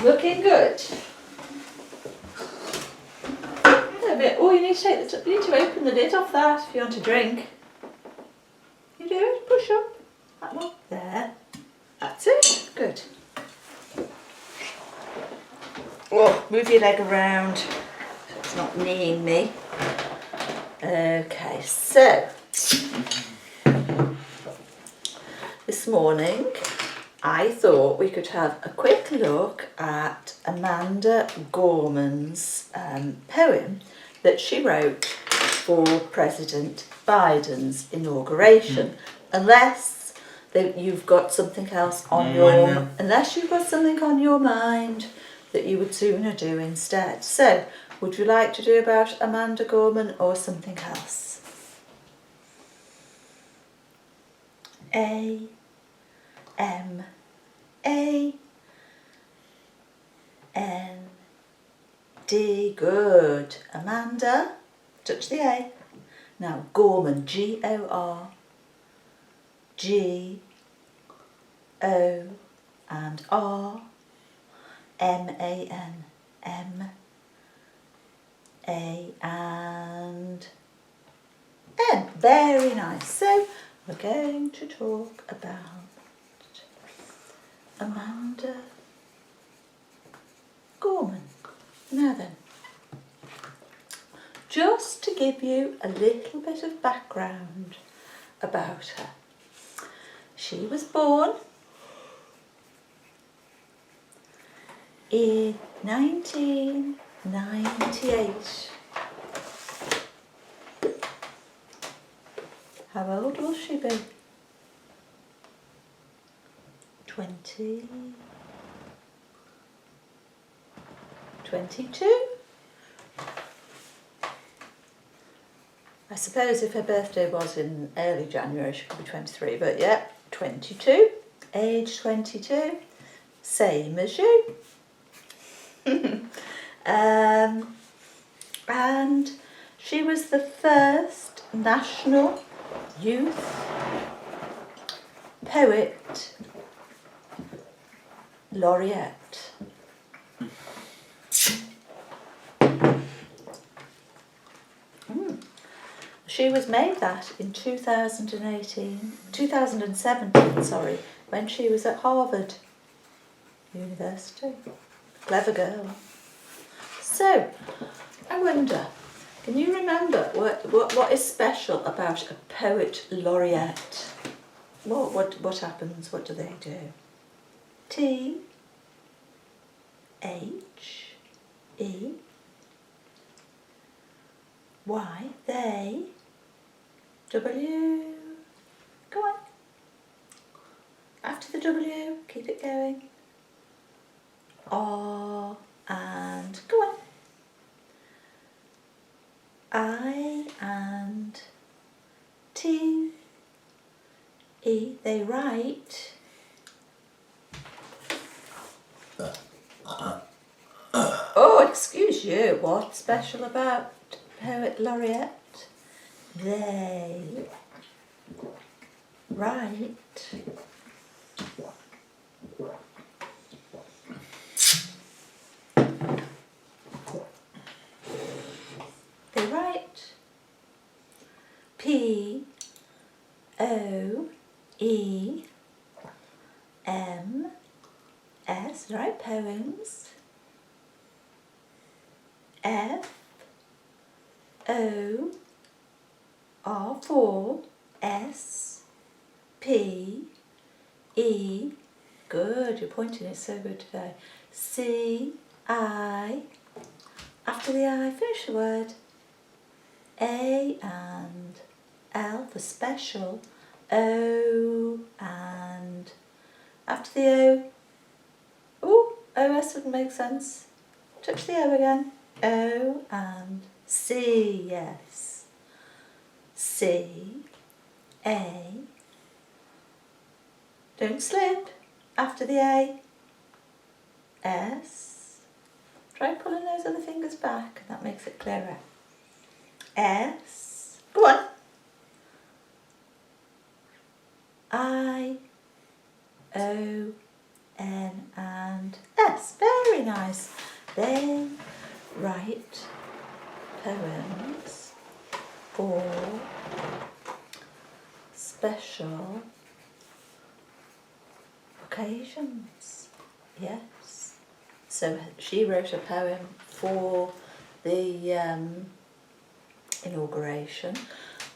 Looking good. A bit. Oh, you need to open the lid off that if you want to drink. You do it. Push up. That one. There. That's it. Good. Oh, move your leg around so it's not kneeing me. Okay, so this morning I thought we could have a quick look at Amanda Gorman's poem that she wrote for President Biden's inauguration. Unless you've got something else on unless you've got something on your mind that you would sooner do instead. So, would you like to do about Amanda Gorman or something else? A-M-A-N-D. Good. Amanda, touch the A. Now, Gorman, G-O-R-G-O and R. M-A-N, M-A and N. Very nice. So we're going to talk about Amanda Gorman. Now then, just to give you a little bit of background about her. She was born in 1998. How old will she be? 20? 22? I suppose if her birthday was in early January she could be 23, but yeah, 22. Age 22. Same as you. And she was the first national youth poet laureate. She was made that in 2017, when she was at Harvard University. Clever girl. So, I wonder, can you remember what is special about a poet laureate? What happens? What do they do? T H E Y, they, W, go on. After the W, keep it going. R and go on. I and T E, they write. Oh, excuse you, what's special about poet laureate? They write. They write P-O-E-M-S, right, poems. F-O-R-4-S-P-E, good, you're pointing it so good today. C-I, after the I, finish the word. A and L for special. O and after the O. Oh, O-S wouldn't make sense. Touch the O again. O and C, yes. C, A. Don't slip. After the A. S. Try pulling those other fingers back. That makes it clearer. S. Go on. I. O. N and S. Very nice. Then write poems for special occasions. Yes. So she wrote a poem for the inauguration.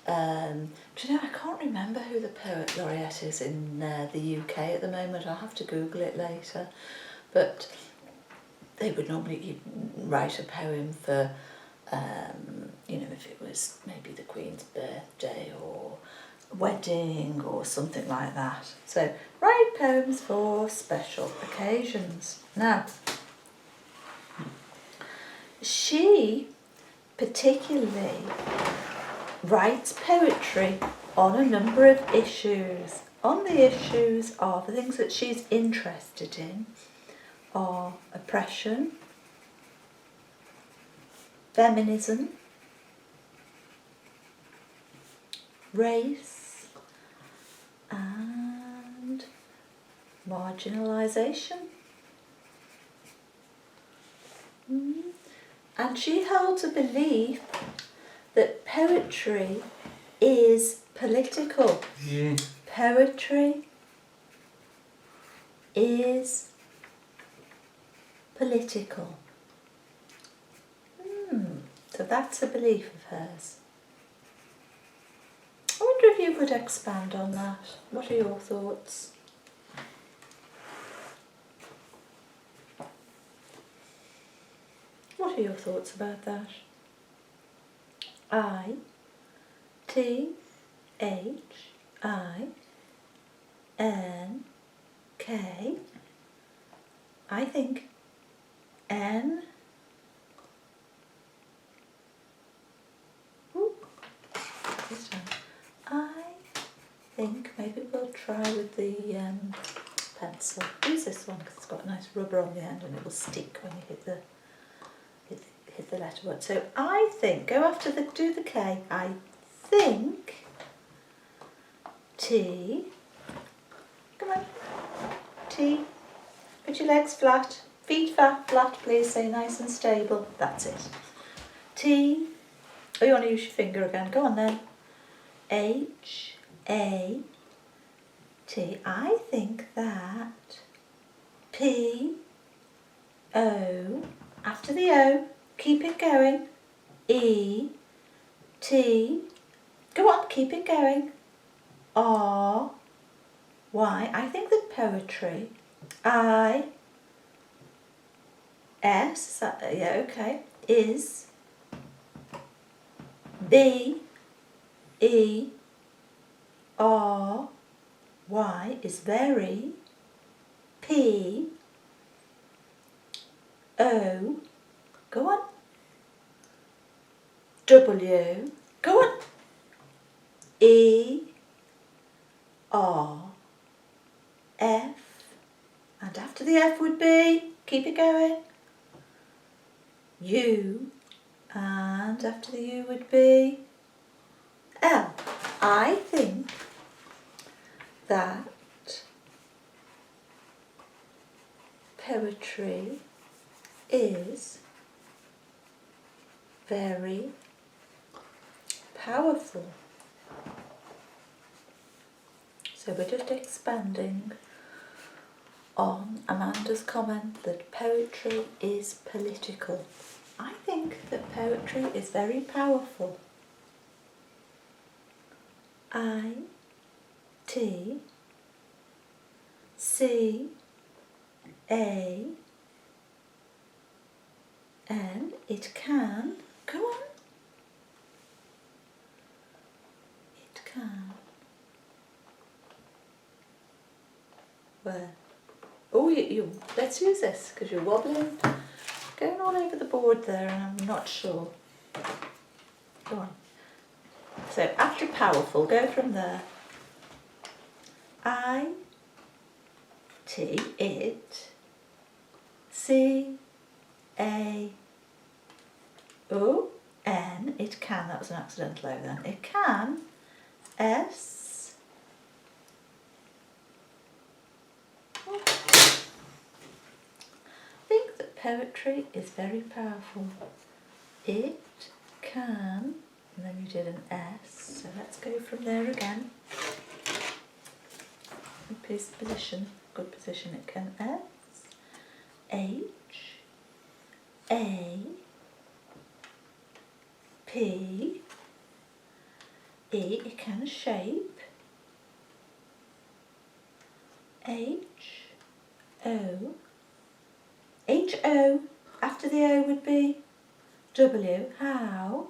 Do you know, I can't remember who the poet laureate is in the UK at the moment. I'll have to Google it later. But they would normally write a poem for, you know, if it was maybe the Queen's birthday or wedding or something like that. So write poems for special occasions. Now, she particularly writes poetry on a number of issues. On the issues of the things that she's interested in are oppression, feminism, race, and marginalisation. And she holds a belief that poetry is political. Poetry is political. So that's a belief of hers. I wonder if you could expand on that. What are your thoughts? What are your thoughts about that? I-T-H-I-N-K. I think N. This time. I think maybe we'll try with the pencil. Use this one because it's got a nice rubber on the end and it will stick when you hit the letter word. So I think, go after do the K. I think T. Come on. T. Put your legs flat. Feet flat, please. Say nice and stable. That's it. T. Oh, you want to use your finger again? Go on then. H-A-T. I think that P-O. After the O. Keep it going. E-T. Go on, keep it going. R-Y. I think that poetry. I-S. Yeah, okay. Is. B-E-R-Y. Is very. P-O. Go on. W. Go on. E-R-F. And after the F would be, keep it going, U. And after the U would be L. I think that poetry is very powerful. So we're just expanding on Amanda's comment that poetry is political. I think that poetry is very powerful. I-T-C-A-N. It can. Go on. It can. Where? Oh, you let's use this because you're wobbling. Going all over the board there and I'm not sure. Go on. So after powerful, go from there. I-T, it. C-A-O-N, it can. That was an accidental O then. It can. S. poetry is very powerful. It can, and then you did an S, so let's go from there again. Good position. It can S, H, A, P, E. It can shape. H, O. H, O. After the O would be W. How?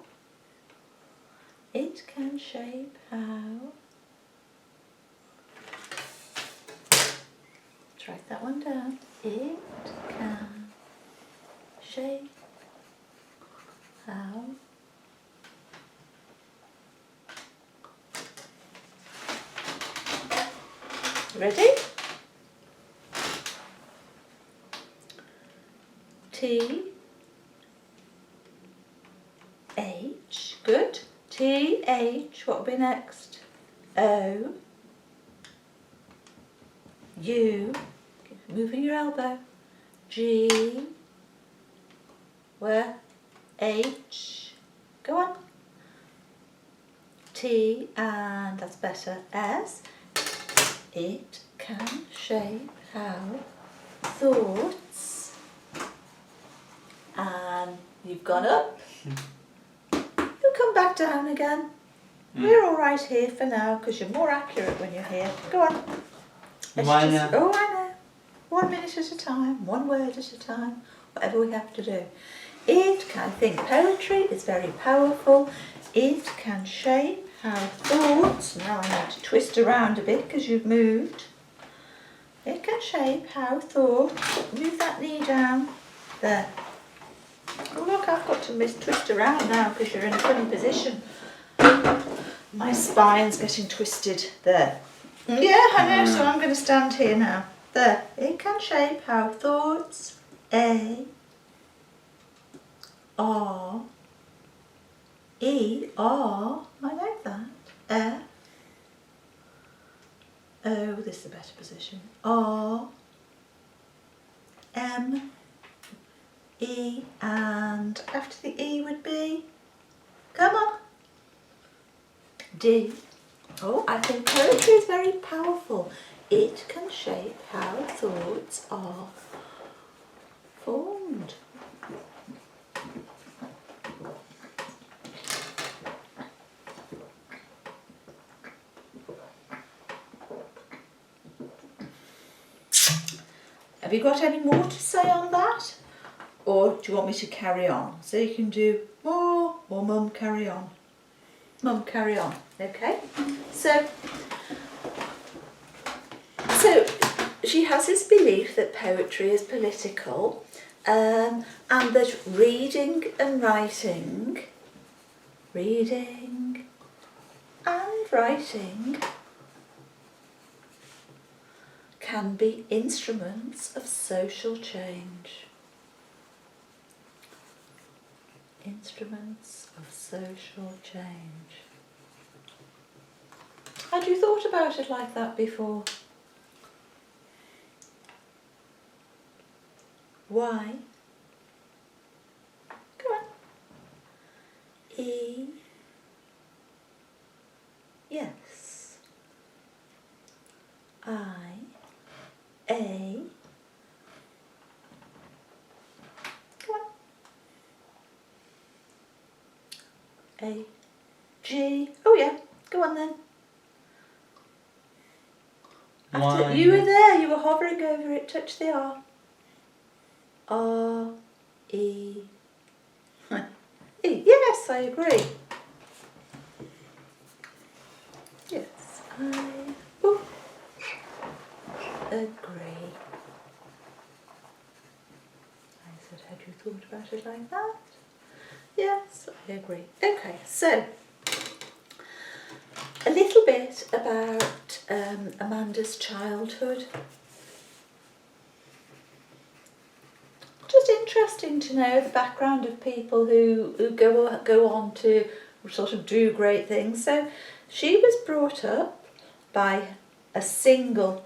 It can shape. How? Let's write that one down. It can shape. How? Ready? T, H, good. T, H, what will be next? O, U, moving your elbow. G, where? H, go on. T, and that's better. S, it can shape how thoughts, and you've gone up. You'll come back down again. We're all right here for now because you're more accurate when you're here. Go on. Why now? Oh, I know. 1 minute at a time, one word at a time, whatever we have to do. It can, I think poetry is very powerful. It can shape how thoughts, now I need to twist around a bit because you've moved. It can shape how thoughts, move that knee down, there. Oh look, I've got to twist around now because you're in a funny position. My spine's getting twisted, there. Yeah, I know, so I'm going to stand here now. There. It can shape how thoughts, A, R, E, R, I like that, F, O, this is a better position, R, M, E, and after the E would be, come on, D. Oh, I think poetry is very powerful. It can shape how thoughts are formed. Have you got any more to say on that? Or do you want me to carry on? So you can do more or Mum carry on. Mum carry on, okay? So she has this belief that poetry is political, and that reading and writing can be instruments of social change. Instruments of social change. Had you thought about it like that before? Why? Go on. E. Yes. I. A. Go on. A. G. Oh yeah. Go on then. After, you were there. You were hovering over it. Touch the R. R, E, E. Yes, I agree. Yes, I agree. I said, had you thought about it like that? Yes, I agree. Okay, so a little bit about Amanda's childhood. Just interesting to know the background of people who go on to sort of do great things. So she was brought up by a single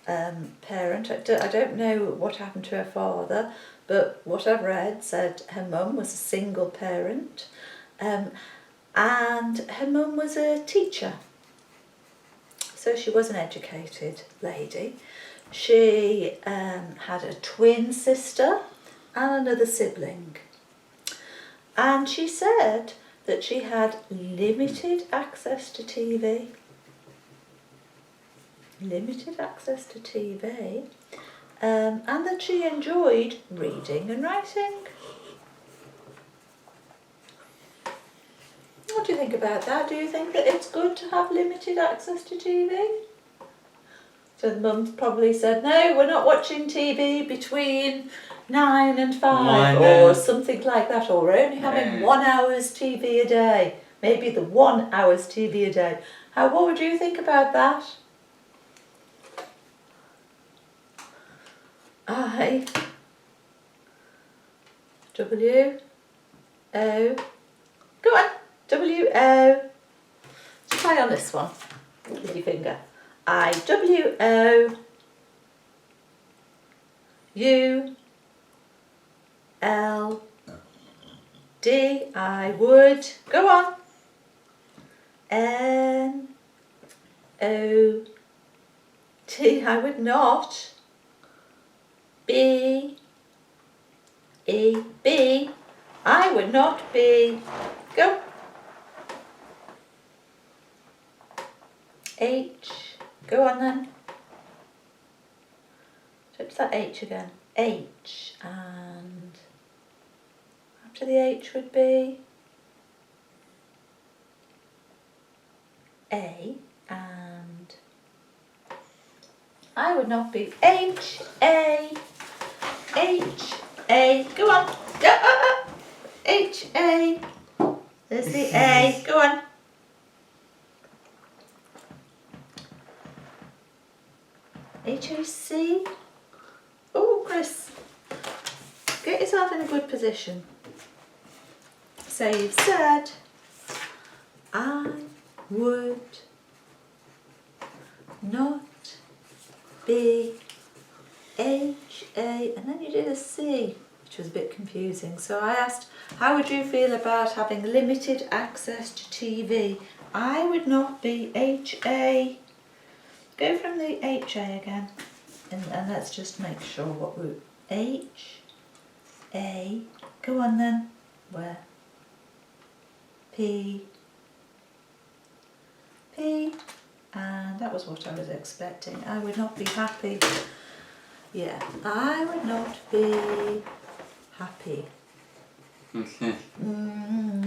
parent. I don't know what happened to her father, but what I've read said her mum was a single parent, and her mum was a teacher. So she was an educated lady. She had a twin sister and another sibling. And she said that she had limited access to TV. Limited access to TV. And that she enjoyed reading and writing. What do you think about that? Do you think that it's good to have limited access to TV? So the mum's probably said, no, we're not watching TV between 9 and 5 or something like that, or we're only having 1 hour's TV a day. Maybe the 1 hour's TV a day. What would you think about that? W-O. Go on. W-O. Try on this one with your finger. I-W-O-U-L-D. I would. Go on. N-O-T. I would not. B-E-B. I would not be. Go. H. Go on then. What's that H again? H, and after the H would be A, and I would not be. H, A, H, A. Go on. Go. H, A. There's the A. Go on. H-A-C. Oh, Chris. Get yourself in a good position. So you've said, I would not be H-A, and then you did a C, which was a bit confusing. So I asked, how would you feel about having limited access to TV? I would not be H-A. Go from the H-A again, and let's just make sure what we H-A. Go on then. Where? P, and that was what I was expecting. I would not be happy. Yeah, I would not be happy. Okay.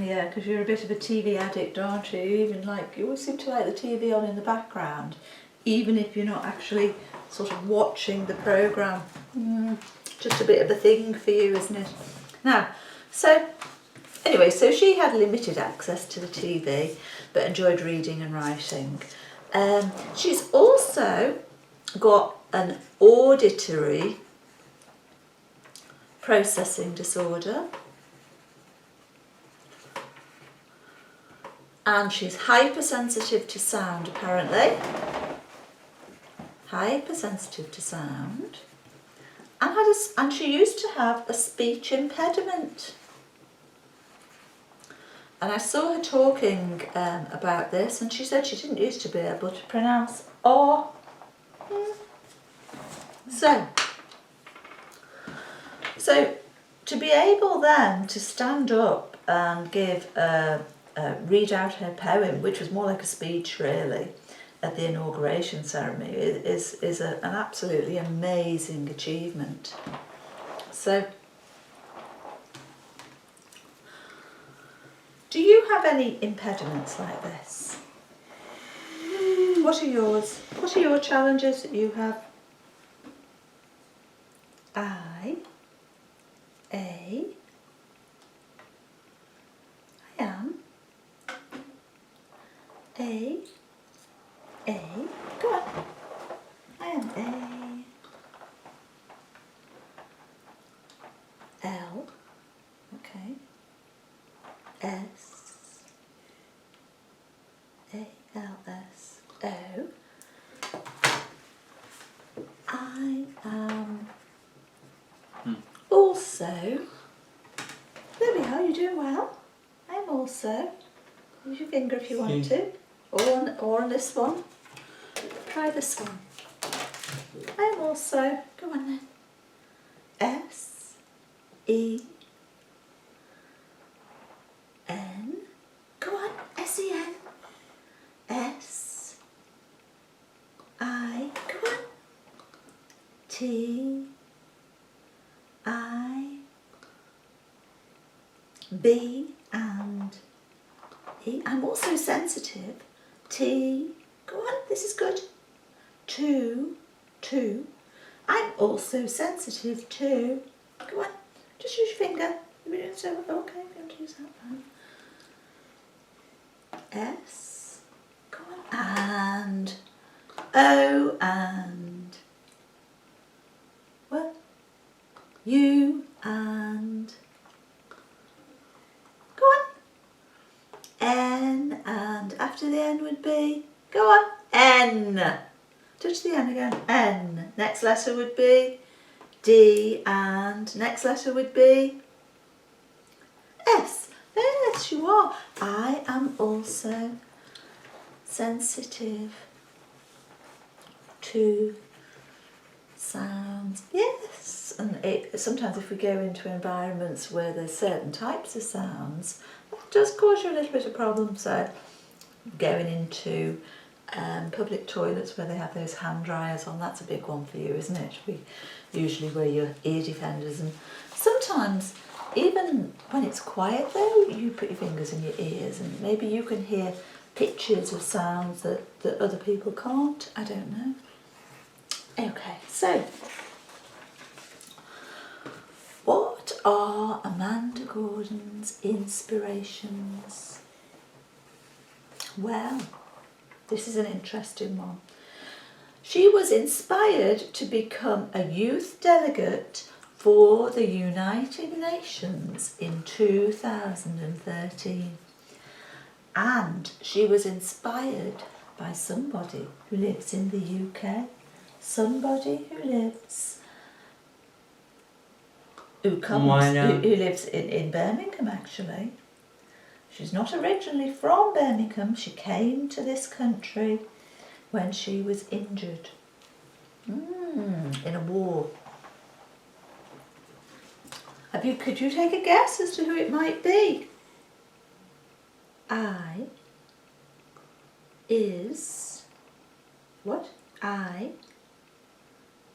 Yeah, because you're a bit of a TV addict, aren't you? You always seem to like the TV on in the background, even if you're not actually sort of watching the programme. Just a bit of a thing for you, isn't it? Now, so anyway, so she had limited access to the TV, but enjoyed reading and writing. She's also got an auditory processing disorder, and she's hypersensitive to sound, apparently. Hypersensitive to sound, and she used to have a speech impediment. And I saw her talking about this, and she said she didn't used to be able to pronounce R. So to be able then to stand up and read out her poem, which was more like a speech really, at the inauguration ceremony, is an absolutely amazing achievement. So, do you have any impediments like this? What are yours? What are your challenges that you have? I am A. Go on. I am A. L. Okay. S. A. L. S. O. am also, there we are, you're doing well. I'm also, use your finger if you want to, or on this one. Try this one. I'm also, go on then. S-E-N, go on, S-E-N, S-I, go on, T-I-B and E. I'm also sensitive. T, go on, this is good. Two. I'm also sensitive to, go on, just use your finger. So, okay, I'm going to use that one. S, go on, and O, and what? U, and go on. N, and after the N would be, go on, N. Touch the N again, N. Next letter would be D, and next letter would be S. Yes, you are. I am also sensitive to sounds. Yes, and sometimes if we go into environments where there's certain types of sounds, that does cause you a little bit of problem. So going into public toilets where they have those hand dryers on, that's a big one for you, isn't it? We usually wear your ear defenders, and sometimes even when it's quiet though, you put your fingers in your ears and maybe you can hear pitches of sounds that other people can't. I don't know. Okay, so what are Amanda Gorman's inspirations? Well, this is an interesting one. She was inspired to become a youth delegate for the United Nations in 2013. And she was inspired by somebody who lives in the UK. Somebody who lives who lives in Birmingham actually. She's not originally from Birmingham. She came to this country when she was injured in a war. Could you take a guess as to who it might be?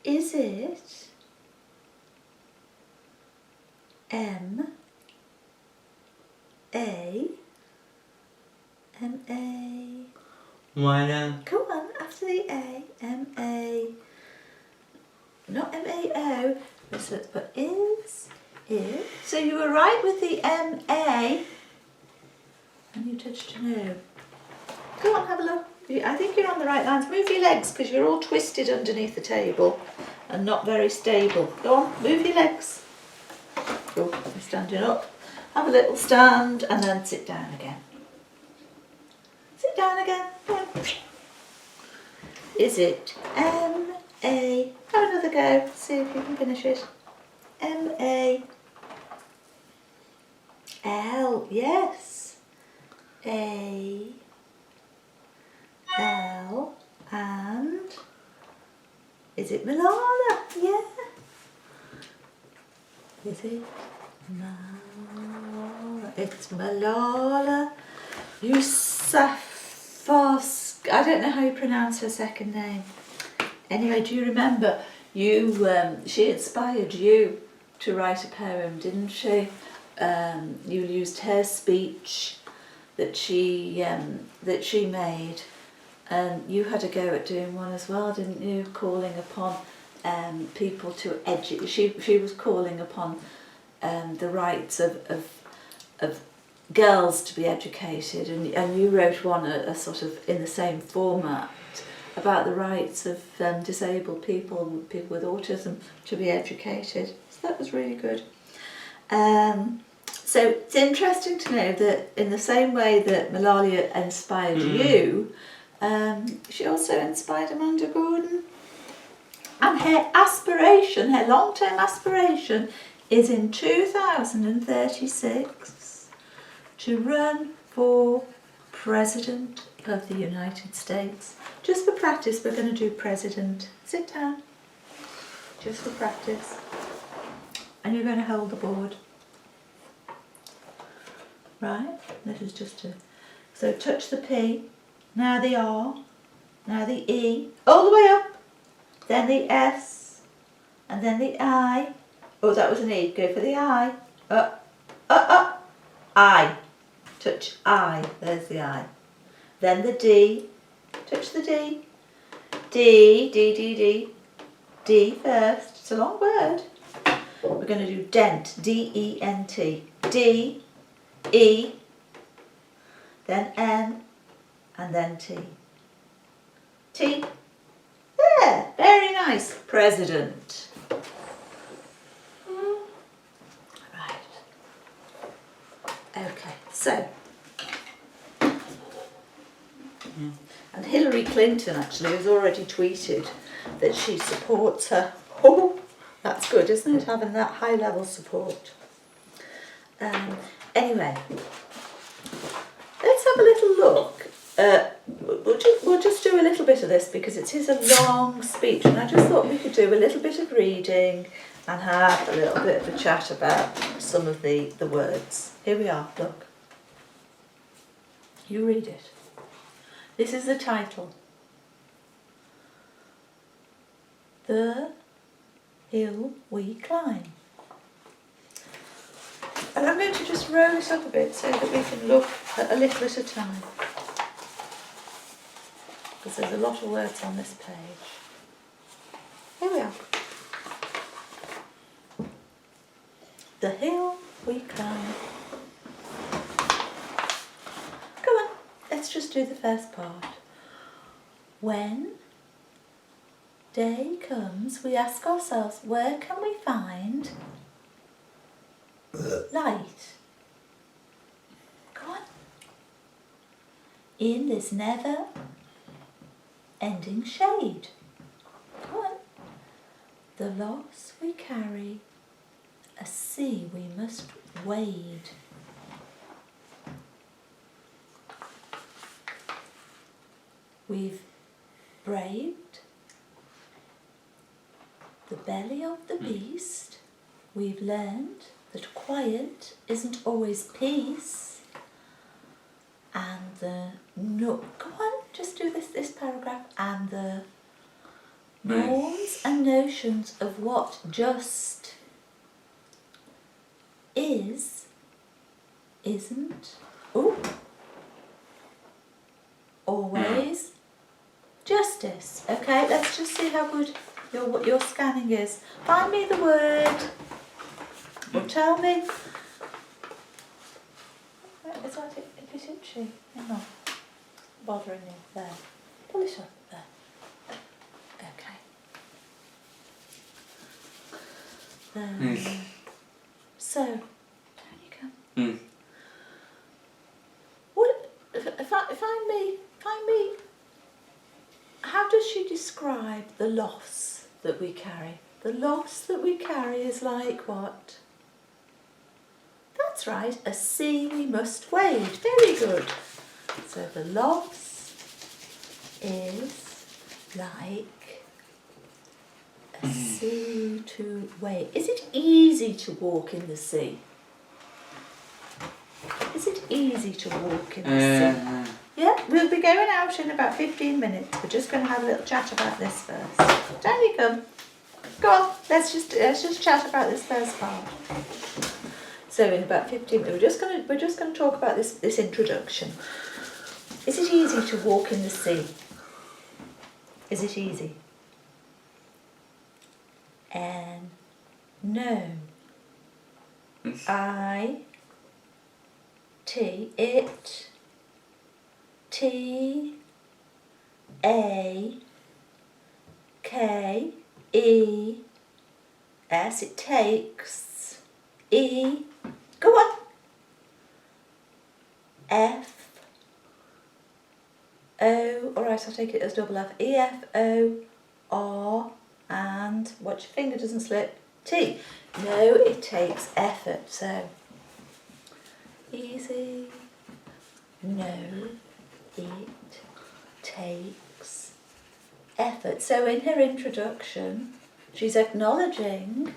Is it M-A. Why not? Go on, after the A, M-A. Not M-A-O, but is. So you were right with the M-A, and you touched an O. Go on, have a look. I think you're on the right lines. Move your legs, because you're all twisted underneath the table and not very stable. Go on, move your legs. Oh, you're standing up. Have a little stand and then sit down again. Sit down again. Is it M-A? Have another go. See if you can finish it. M-A-L. Yes. A-L. And is it Malala? Yeah. Is it Malala? It's Malala Yousafzai. I don't know how you pronounce her second name. Anyway, do you remember she inspired you to write a poem, didn't she? You used her speech that she made, and you had a go at doing one as well, didn't you? Calling upon people to educate. She was calling upon the rights of girls to be educated, and you wrote one a sort of in the same format about the rights of disabled people with autism to be educated. So that was really good. So it's interesting to know that in the same way that Malala inspired you, she also inspired Amanda Gorman. And her aspiration, her long-term aspiration, is in 2036 to run for President of the United States. Just for practice, we're going to do President. Sit down. Just for practice. And you're going to hold the board. Right? This is just to... So touch the P, now the R, now the E, all the way up, then the S, and then the I. Oh, that was an E. Go for the I. Up, I. Touch I. There's the I. Then the D. Touch the D. D, D, D, D. D first. It's a long word. We're going to do dent. D-E-N-T. D, E, then N, and then T. T. There. Very nice. President. Right. Okay. So. And Hillary Clinton actually has already tweeted that she supports her. Oh, that's good, isn't it? Having that high level support. Anyway, let's have a little look. We'll just do a little bit of this because it is a long speech, and I just thought we could do a little bit of reading and have a little bit of a chat about some of the words. Here we are, look. You read it. This is the title. The hill we climb. And I'm going to just roll it up a bit so that we can look at a little at a time. Because there's a lot of words on this page. Here we are. The hill we climb. Come on, let's just do the first part. When day comes, we ask ourselves, where can we find light? Go on. In this never-ending shade. Go on. The loss we carry, a sea we must wade. We've braved the belly of the beast. We've learned that quiet isn't always peace. And the no, come on, just do this paragraph. And the norms and notions of what just is, isn't, always justice. Okay, let's just see how good your scanning is. Find me the word. Or tell me. Is that it? Is it she? Hang on. Bothering you. There. Pull it up. There. Okay. So, down you come. What? Find me. How does she describe the loss that we carry? The loss that we carry is like what? That's right, a sea we must wade. Very good. So the loss is like a sea to wade. Is it easy to walk in the sea? Is it easy to walk in the sea? Yeah, we'll be going out in about 15 minutes. We're just going to have a little chat about this first. Down you come. Go on, let's just chat about this first part. So in about 15 minutes, we're just going to talk about this introduction. Is it easy to walk in the sea? Is it easy? No. It. T A K E S. It takes. E. Go on. F O. All right, I'll take it as double F. E F O R and watch your finger doesn't slip, T. No, it takes effort, so easy. No, it takes effort. So in her introduction, she's acknowledging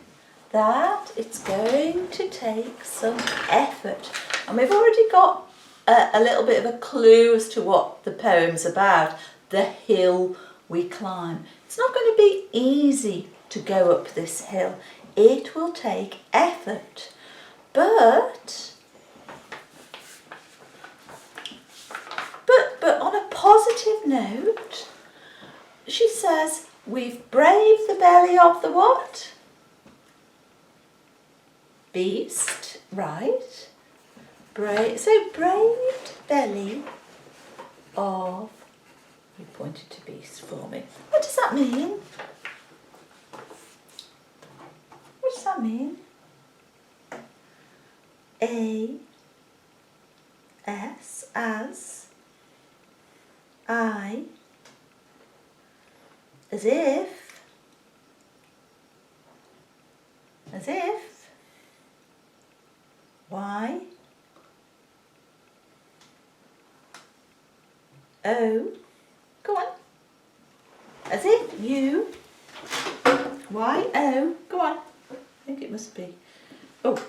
that it's going to take some effort. And we've already got a little bit of a clue as to what the poem's about, the hill we climb. It's not going to be easy to go up this hill. It will take effort. But on a positive note, she says, we've braved the belly of the what? Beast, right? So braved belly of, you pointed to beast for me. What does that mean? What does that mean? A-S, as, I, as if, Y, O, go on, as if you, Y, O, go on, I think it must be, oh,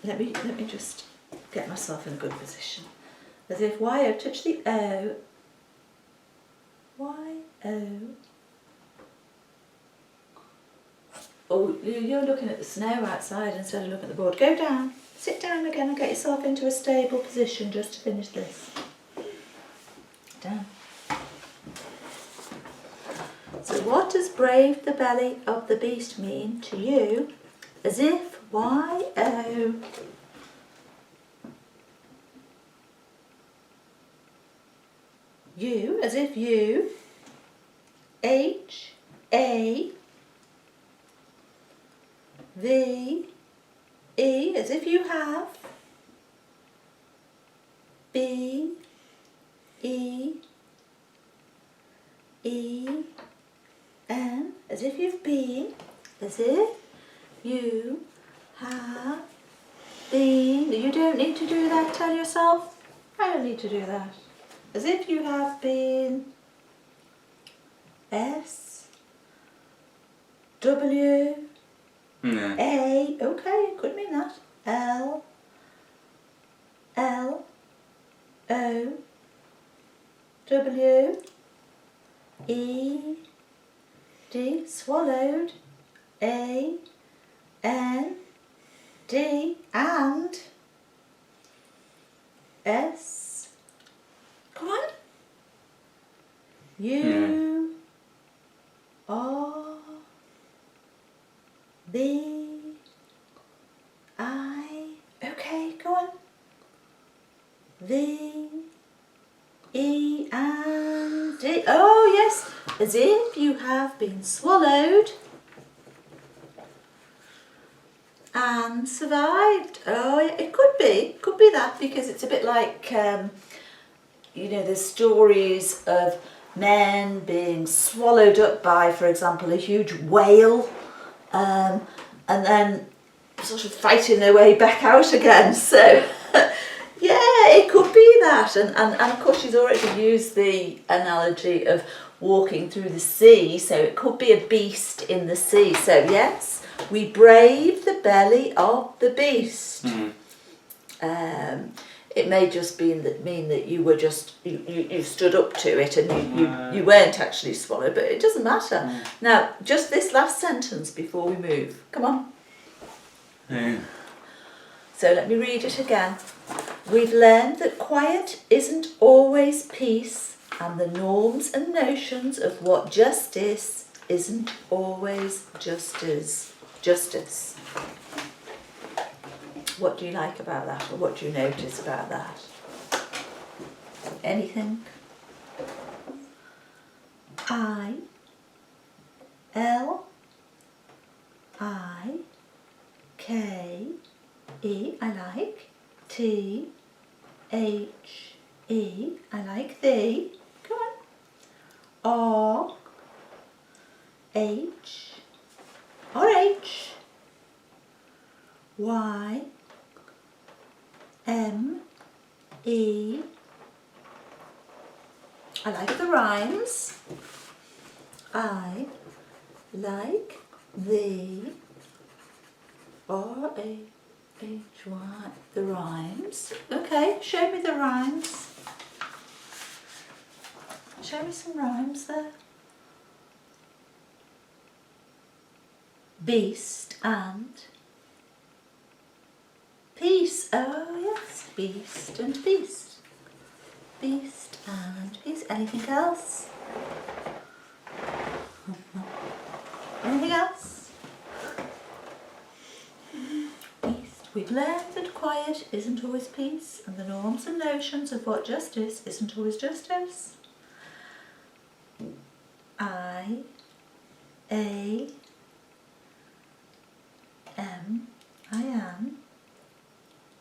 let me just get myself in a good position, as if Y, O, touch the O, Y, O, oh, you're looking at the snow outside instead of looking at the board, go down, sit down again and get yourself into a stable position just to finish this, down. So what does brave the belly of the beast mean to you? As if, Y-O. You, as if you. H-A. V-E, as if you have. B-E. E-N, as if you've been, as if you have been. You don't need to do that, tell yourself. I don't need to do that. As if you have been. S, W, No. A, okay, it could mean that. L, L, O, W, E, D, swallowed, A, N, D, and S. Come on. U, R, B, I. Okay, go on. V, E, and D. Oh, yes. As if you have been swallowed and survived. Oh, yeah, it could be that, because it's a bit like, you know, there's stories of men being swallowed up by, for example, a huge whale, and then sort of fighting their way back out again. So, yeah, it could be that. And of course, she's already used the analogy of walking through the sea, so it could be a beast in the sea. So yes, we brave the belly of the beast. It may just mean that you were just you stood up to it and you weren't actually swallowed, but it doesn't matter. Now, just this last sentence before we move. Come on. So let me read it again. We've learned that quiet isn't always peace, and the norms and notions of what justice isn't always justice. What do you like about that, or what do you notice about that? Anything? I, L, I, K, E, I like. T, H, E, I like thee. Come on. R, H or H, Y, M, E. I like the rhymes. I like the R-A-H-Y, the rhymes. Okay, show me the rhymes. Show me some rhymes there. Beast and peace. Oh yes, beast and beast. Beast and peace. Anything else? Anything else? Beast. We've learned that quiet isn't always peace, and the norms and notions of what justice isn't always justice. I, A, M, I am,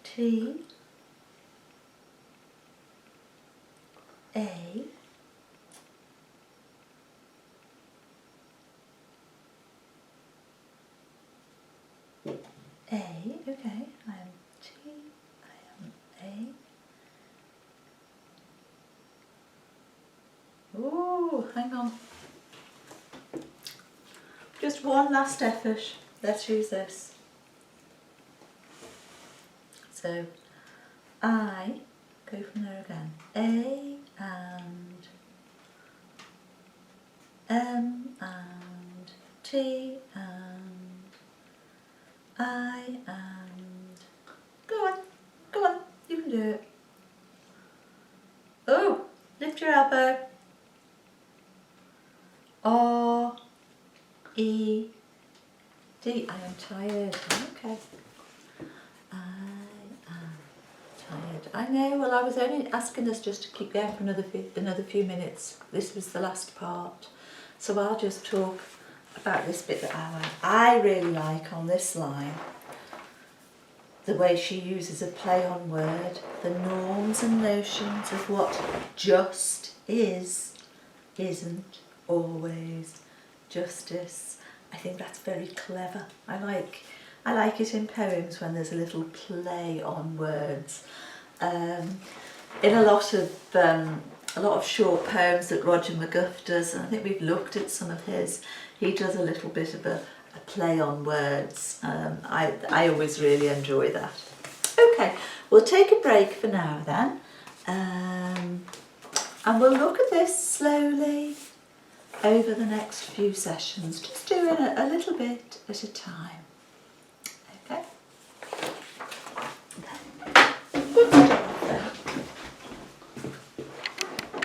T, A, okay, I am T, I am A. Ooh, hang on. Just one last effort. Let's use this. So, I, go from there again. A and M and T and I and... Go on, you can do it. Oh, lift your elbow. R, E, D. I am tired. Okay. I am tired. I know. Well, I was only asking us just to keep going for another few minutes. This was the last part, so I'll just talk about this bit that I really like on this line. The way she uses a play on word, the norms and notions of what just is, isn't always justice. I think that's very clever. I like it in poems when there's a little play on words. In a lot of short poems that Roger McGuff does, and I think we've looked at some of his, he does a little bit of a play on words. I always really enjoy that. Okay, we'll take a break for now then, and we'll look at this slowly over the next few sessions, just doing a little bit at a time.